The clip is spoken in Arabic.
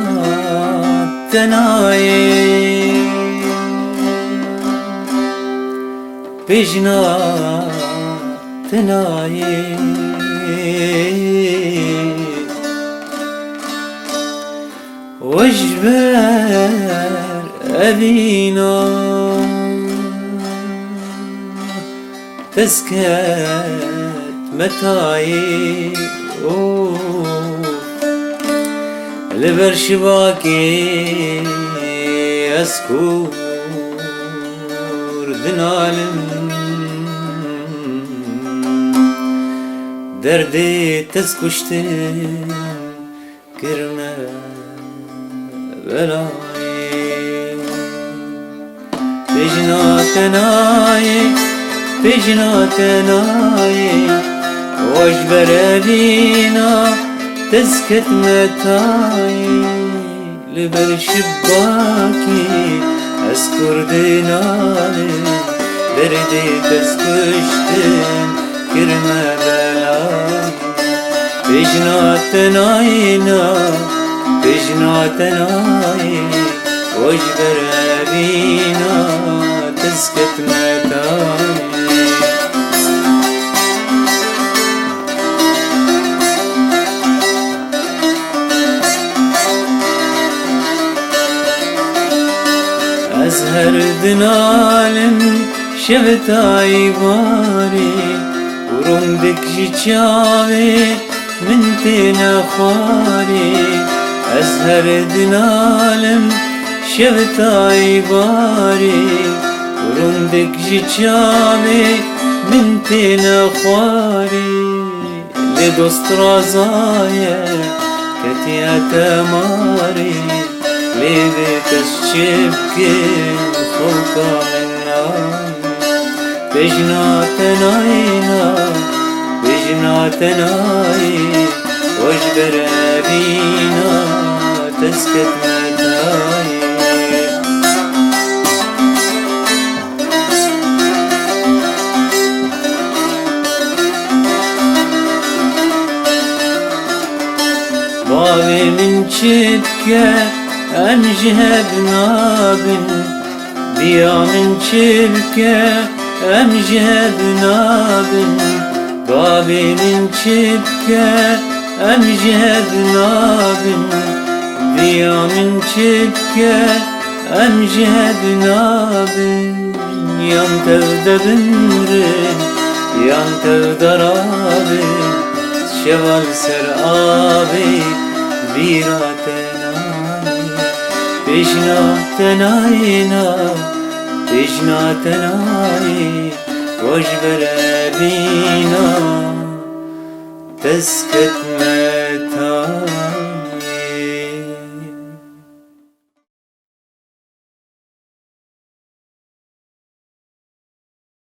بيجناتة ناية بيجناتة ناية واجبر أبينا تسكت متاعي لبر شباكي أسكور دنالم دردي تسكشتن كرمة بلاي بيجناتة ناية بيجناتة ناية واجبر بينا تسكت متاعي لبر شباكي أذكر دينالي بردي تسكشتن كرمة بلاي بيجناتة ناينا بيجناتة ناية واجبر بينا تسكت متاعي أزهر دنالم شبت عيباري ورمدك جيتشاوي من تينا خواري أزهر دنالم شبت عيباري ورمدك جيتشاوي من تينا خواري لدوست رازايا كتيا تماري لبيت الشبكي خوكا من ناي بيجناتة ناينا بيجناتة ناي واجبر بينا تسكت متاعي بابي من شبكة أمجهب نابن بيا من شبكة أمجهب نابن بابي من شبكة أمجهب نابن بيا من شبكة أمجهب نابن ينتفد بنرن ينتفد رابن شوال سر آبي بيراتي بيجناتة ناينا بيجناتة ناي واجبر بينا تسكت متاعي